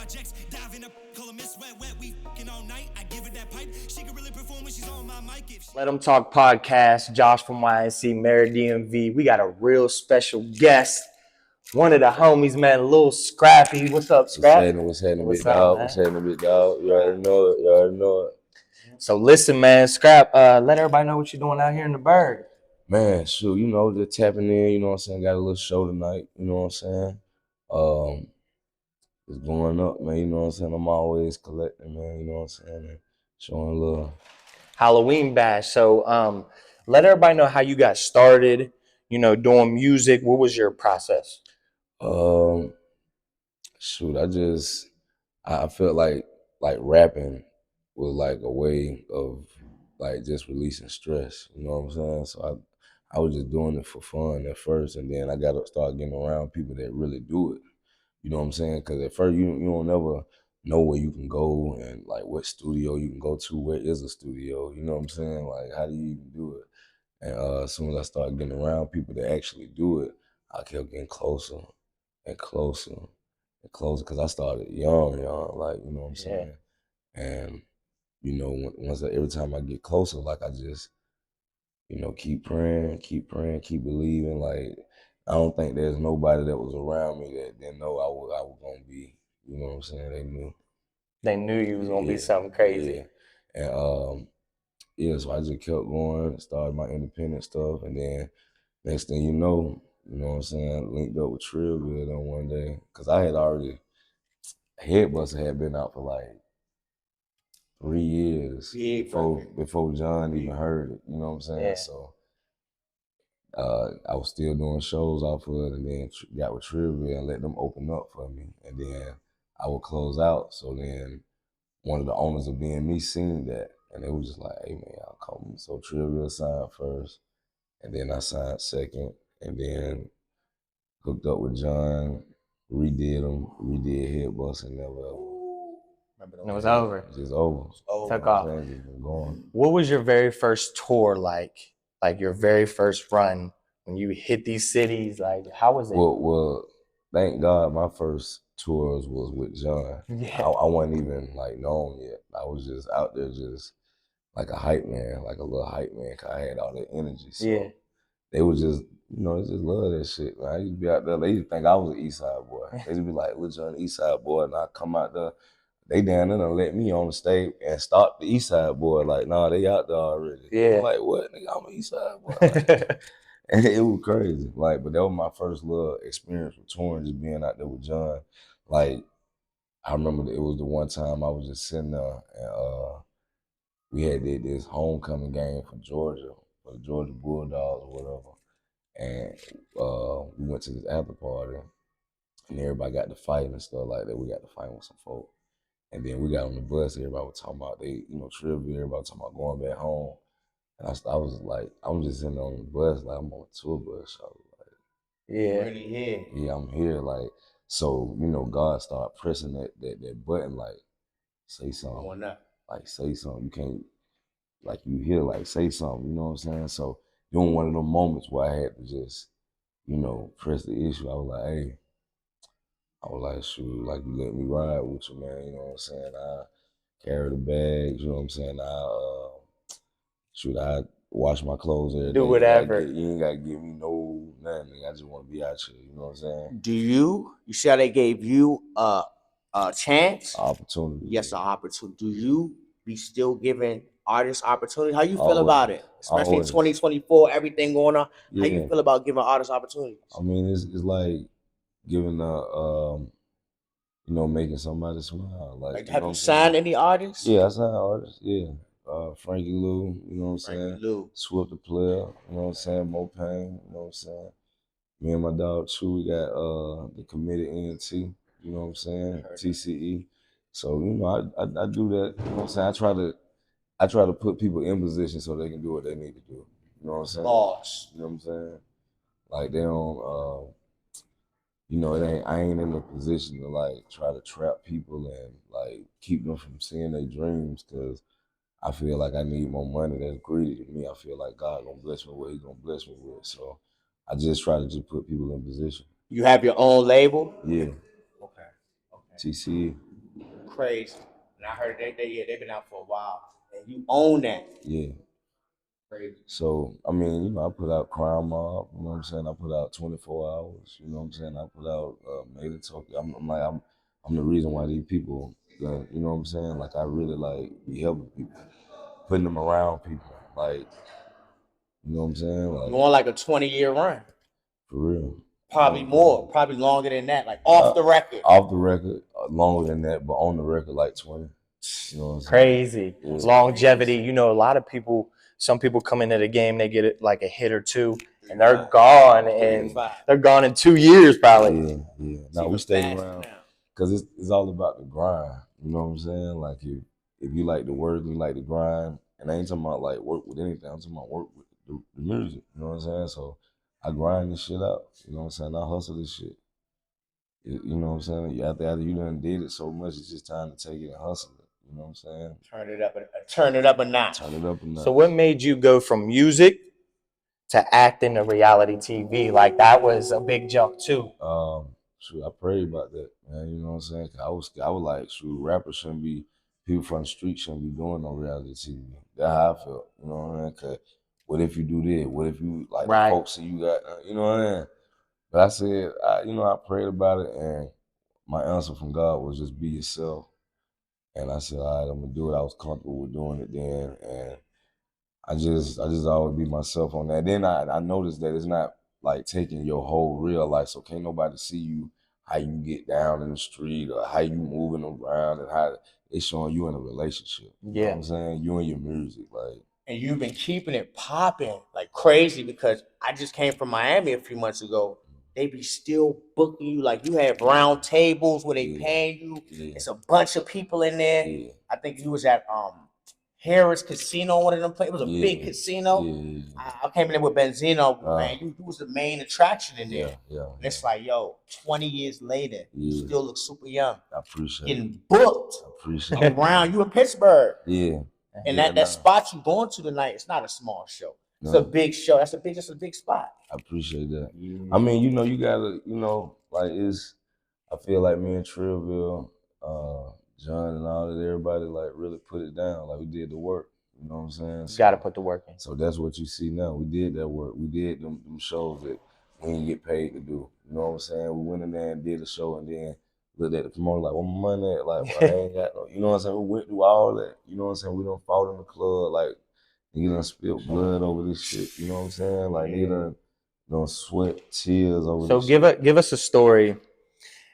projects, diving up, call Miss Wet Wet, we fucking all night. I give her that pipe, she can really perform when she's on my mic. Let 'em Talk Podcast, Josh from YNC, MayorOfDMV. We got a real special guest. One of the homies, man, Lil Scrappy. What's up, Scrap? What's happening, big dog? What's happening, big dog? You already know it. You already know it. So listen, man, Scrap, let everybody know what you're doing out here in the Berg. Man, shoot, you know, just tapping in, you know what I'm saying? Got a little show tonight, you know what I'm saying? It's going up, man, you know what I'm saying? I'm always collecting, man, you know what I'm saying? And showing love. Halloween bash. So let everybody know how you got started, you know, doing music. What was your process? Shoot, I felt like rapping was like a way of like just releasing stress, you know what I'm saying? So I was just doing it for fun at first, and then I got to start getting around people that really do it, you know what I'm saying? Because at first you don't ever know where you can go and like what studio you can go to, where is a studio, you know what I'm saying? Like how do you even do it? And as soon as I started getting around people that actually do it, I kept getting closer and closer and closer because I started young, like, you know what I'm saying? And, you know, every time I get closer, like I just, you know, keep praying, keep believing. Like, I don't think there's nobody that was around me that didn't know I was going to be, you know what I'm saying? They knew. They knew you was going to be something crazy. Yeah. And, so I just kept going, started my independent stuff, and then next thing you know what I'm saying, linked up with Trillville on one day, because I had already, Headbuster had been out for like 3 years before John even heard it, you know what I'm saying? Yeah. So I was still doing shows off of it, and then got with Trillville and let them open up for me, and then I would close out. So then one of the owners of BME seen that, and they was just like, hey man, I'll come. So Trillville signed first, and then I signed second, and then hooked up with John, redid Headbust, and never ever. And it was over. Just over. Took off. What was your very first tour like? Like your very first run when you hit these cities? Like, how was it? Well, thank God my first tours was with John. Yeah. I wasn't even like known yet. I was just out there just like a hype man, like a little hype man, because I had all that energy. So they was just, you know, they just love that shit, man. I used to be out there, they used to think I was an East Side boy. They used to be like, Lil John, East Side boy, and I come out there, they down there and let me on the stage and start the East Side boy. Like, nah, they out there already. Yeah. I'm like, what? Nigga, I'm an East Side boy. Like, and it was crazy. Like, but that was my first little experience with touring, just being out there with John. Like, I remember it was the one time I was just sitting there and we had did this homecoming game for Georgia, for the Georgia Bulldogs or whatever. And we went to this after party, and everybody got to fight and stuff like that. We got to fight with some folk. And then we got on the bus, everybody was talking about Trivia, everybody talking about going back home. And I was like, I'm just sitting on the bus, like I'm on a tour bus. I was like, yeah, really here. Yeah, I'm here. Like, so, God started pressing that button, like, say something. Why not? Like, say something. You can't, like, you hear, like, say something, you know what I'm saying? So, during one of them moments where I had to just, press the issue, I was like, hey, shoot, like, you let me ride with you, man, you know what I'm saying? I carry the bags, you know what I'm saying? I wash my clothes every day. Do whatever. You ain't got to give me nothing. I just want to be out here, you know what I'm saying? Do you see how they gave you a chance? Opportunity. Yes, an opportunity. Do you be still giving artists opportunity? How you feel about it? Especially in 2024, everything going on. Yeah. How you feel about giving artists opportunities? I mean, it's like giving making somebody smile. Like have you signed any artists? Yeah, I signed artists. Yeah. Frankie Lou, you know what I'm saying? Lou. Swift the Player, you know what I'm saying? Mopane, you know what I'm saying? Me and my dog Chew, we got the Committed ENT, you know what I'm saying? TCE. So, I do that, you know what I'm saying? I try to put people in position so they can do what they need to do. You know what I'm saying? Boss. You know what I'm saying? Like they don't I ain't in a position to like try to trap people and like keep them from seeing their dreams, because I feel like I need more money. That's greedy to me. I feel like God gonna bless me with what He gonna bless me with. So I just try to just put people in position. You have your own label? Yeah. Okay. TCE. crazy. And I heard they've been out for a while. And you own that. Yeah. Crazy. So, I mean, you know, I put out Crime Mob, you know what I'm saying? I put out 24 Hours, you know what I'm saying? I put out LetemTalkPodcast. I'm the reason why these people, you know what I'm saying? Like, I really, like, be helping people, putting them around people. Like, you know what I'm saying? Like, you on like a 20-year run. For real. Probably more, probably longer than that, like off the record. Off the record, longer than that, but on the record, like 20. You know what I'm saying? Crazy. Yeah. Longevity. You know, a lot of people, some people come into the game, they get it like a hit or two, and they're gone, and they're gone in 2 years probably. Yeah. Now we stayed around because it's all about the grind. You know what I'm saying? Like if you like the work and you like the grind, and I ain't talking about like work with anything, I'm talking about work with the music. You know what I'm saying? So I grind this shit out. You know what I'm saying? I hustle this shit. You know what I'm saying? After you done did it so much, it's just time to take it and hustle it. You know what I'm saying? Turn it up a notch. Turn it up a notch. So what made you go from music to acting to reality TV? Like that was a big jump too. Shoot, I prayed about that, man. You know what I'm saying? 'Cause I was like, shoot, rappers shouldn't be, people from the street shouldn't be doing no reality TV. That's how I felt. You know what I mean? 'Cause what if you do this? What if you like the folks that you got? You know what I mean? But I said, I prayed about it, and my answer from God was just be yourself. And I said, all right, I'm gonna do it. I was comfortable with doing it then, and I just always be myself on that. Then I noticed that it's not like taking your whole real life, so can't nobody see you how you get down in the street or how you moving around and how it's showing you in a relationship. You know what I'm saying? You and your music, like. And you've been keeping it popping like crazy because I just came from Miami a few months ago. They be still booking you. Like you have round tables where they paying you. Yeah. It's a bunch of people in there. Yeah. I think you was at Harris Casino, one of them places. It was a big casino. Yeah. I came in there with Benzino, man. You was the main attraction in there. Yeah. And it's like, yo, 20 years later, you still look super young. I appreciate Getting booked around you in Pittsburgh. Yeah. And that spot you going to tonight, it's not a small show. It's a big show. That's a big spot. I appreciate that. Yeah. I mean, you gotta, like I feel like me and Trillville, John and all that, everybody like really put it down. Like we did the work. You know what I'm saying? You gotta put the work in. So that's what you see now. We did that work. We did them shows that we didn't get paid to do. You know what I'm saying? We went in there and did a show and then looked at the promoter like, what my money at? Like, well, I ain't got no, you know what I'm saying? We went through all that. You know what I'm saying? We done fought in the club, like, nigga done spilled blood over this shit. You know what I'm saying? Like, nigga done sweat tears over this shit. So give us a story.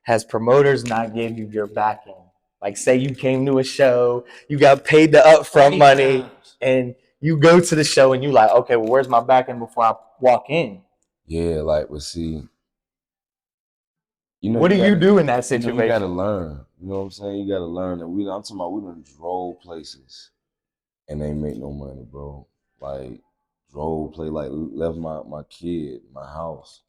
Has promoters not gave you your backing? Like, say you came to a show, you got paid the upfront money, and you go to the show and you like, okay, well, where's my backing before I walk in? Yeah, like, but see, what do you do in that situation? You gotta learn. You know what I'm saying? You gotta learn that I'm talking about we done drove places and they make no money, bro. Like left my kid, my house,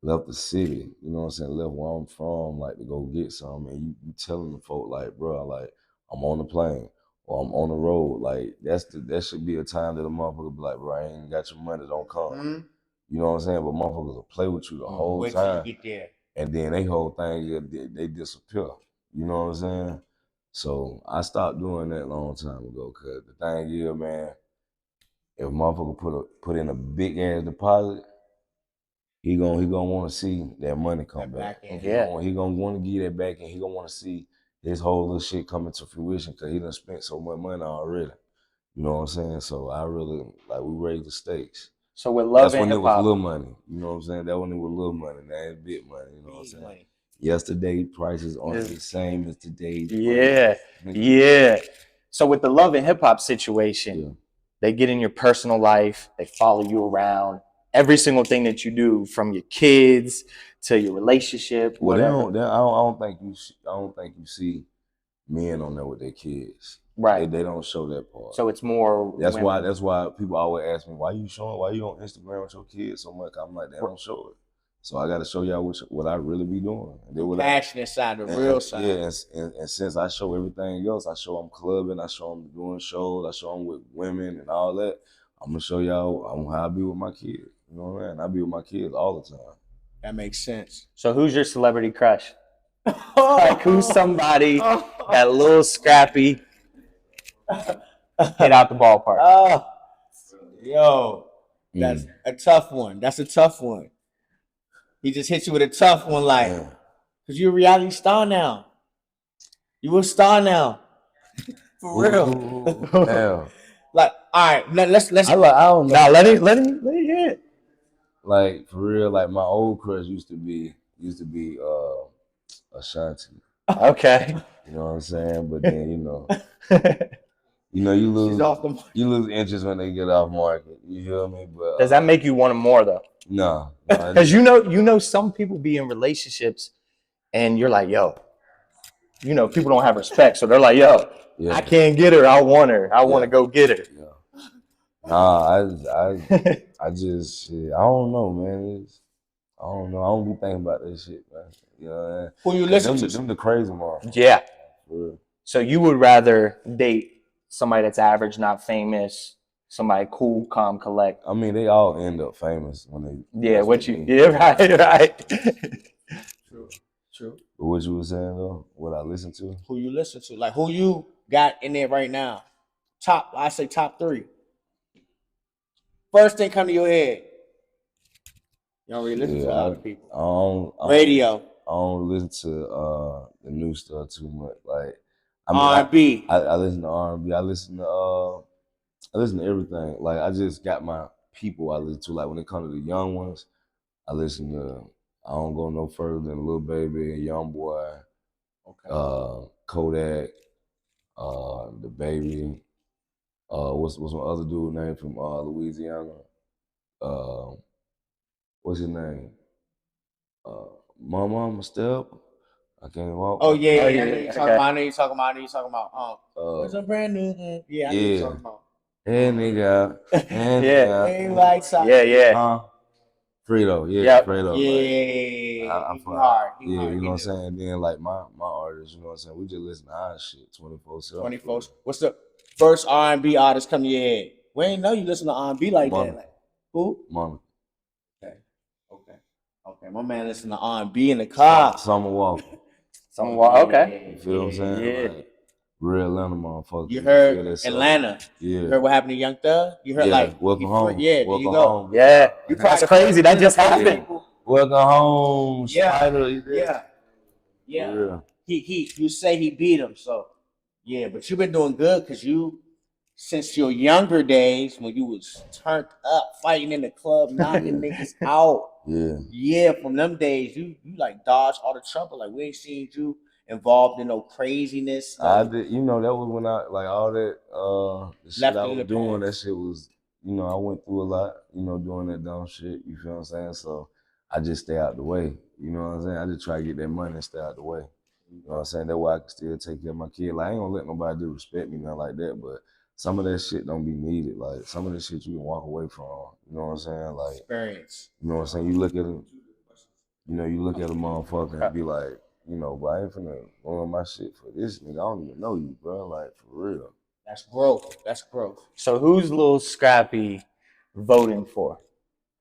left the city, you know what I'm saying, left where I'm from, like to go get something, and you telling the folk like, bro, like I'm on the plane or I'm on the road, like that should be a time that a motherfucker be like, bro, I ain't got your money, don't come. Mm-hmm. You know what I'm saying? But motherfuckers will play with you the whole time. You get there. And then they whole thing, they disappear. You know what I'm saying? So I stopped doing that a long time ago, cause the thing is, man, if a motherfucker put in a big ass deposit, he gonna want to see that money come back. He gonna want to give you that back, and he gonna want to see his whole little shit coming to fruition, cause he done spent so much money already. You know what I'm saying? So I really we raised the stakes. So with love and hip hop, it was little money. You know what I'm saying? That when it was little money. Now it's big money. You know what I'm saying? Money. Yesterday prices aren't the same as today. Yeah. So with the love and hip hop situation, they get in your personal life. They follow you around. Every single thing that you do, from your kids to your relationship. Well, I don't think you see men on there with their kids. Right. They don't show that part. So it's more. That's why people always ask me, why you on Instagram with your kids so much? I'm like, they don't show it. So I got to show y'all what I really be doing. The passionate side, the real side. Yeah, and since I show everything else, I show them clubbing, I show them doing shows, I show them with women and all that. I'm gonna show y'all how I be with my kids. You know what I mean? I be with my kids all the time. That makes sense. So who's your celebrity crush? Like who's somebody that Lil Scrappy hit out the ballpark? Yo, that's a tough one. That's a tough one. He just hit you with a tough one, like, because you're a reality star now. You a star now. For real. Hell. Like, all right, let's. I don't know. Nah, let it hear it. Like for real, like my old crush used to be Ashanti. Okay. You know what I'm saying? But then you She's off the market. you lose interest when they get off market. You feel me? But Does that make you want them more though? No. Because you know some people be in relationships and you're like, yo, people don't have respect, so they're like, yo, I can't get her, I want her, I want to go get her. Yeah. Nah, I just shit, I don't know, man. I don't know. I don't be thinking about that shit, man. You know what I mean? Who you listen to? Them the crazy ones. Yeah. For So you would rather date somebody that's average, not famous, somebody cool, calm, collect. I mean, they all end up famous when they. Yeah, right. True. But what you were saying though, what I listen to. Who you listen to? Like who you got in there right now? I say top 3. First thing come to your head. You don't really listen to a lot of people. Radio. I don't listen to the new stuff too much. Like R&B. I listen to R&B. I listen to everything. Like I just got my people I listen to. Like when it comes to the young ones, I listen to. I don't go no further than Lil Baby, Young Boy, Kodak, the Baby. What's my other dude name from Louisiana? What's his name? Mama Step. I can't walk. Oh yeah. I know you're talking about. It's a brand new. Yeah, I know you're talking about. Hey nigga. Hey like Fredo, Fredo. Yeah, I'm hard. You know what I'm saying? Then like my artists, you know what I'm saying? We just listen to our shit 24/7. 24. What's the first R&B artist come to your head? We ain't know you listen to R&B like that. Like, who? Mama. Okay. My man listen to R&B in the car. Summer Walker. Okay. You feel what I'm saying? Yeah. Like, real Atlanta motherfucker. You heard Atlanta. Yeah. You heard what happened to Young Thug? You heard Welcome home. Yeah, there you go. Home. Yeah. That's crazy. That just happened. Welcome home. Spider. Yeah. You say he beat him, so yeah, but you've been doing good because since your younger days when you was turned up fighting in the club, knocking niggas out. Yeah, from them days, you like dodged all the trouble. Like we ain't seen you involved in no craziness. I did, that was when I like all that the shit I was doing. That shit was, I went through a lot, doing that dumb shit. You feel what I'm saying? So I just stay out the way. You know what I'm saying? I just try to get that money and stay out the way. You know what I'm saying? That way I can still take care of my kid. Like I ain't gonna let nobody disrespect me, nothing like that. But some of that shit don't be needed. Like some of that shit you can walk away from. You know what I'm saying? Like experience. You know what I'm saying? You look at a motherfucker and be like, but I ain't finna ruin my shit for this nigga. I don't even know you, bro. Like for real. That's growth. So who's Lil Scrappy voting for?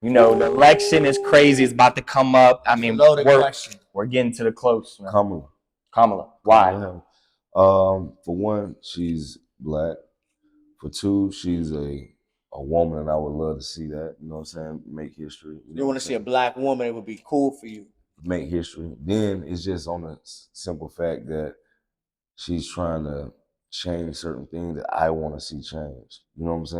The election is crazy. It's about to come up. I mean, we're getting to the close. Man. Kamala. Why? For one, she's black. For two, she's a woman, and I would love to see that. You know what I'm saying? Make history. You want to see a black woman? It would be cool for you. Make history. Then it's just on the simple fact that she's trying to change certain things that I want to see changed. You know what I'm saying?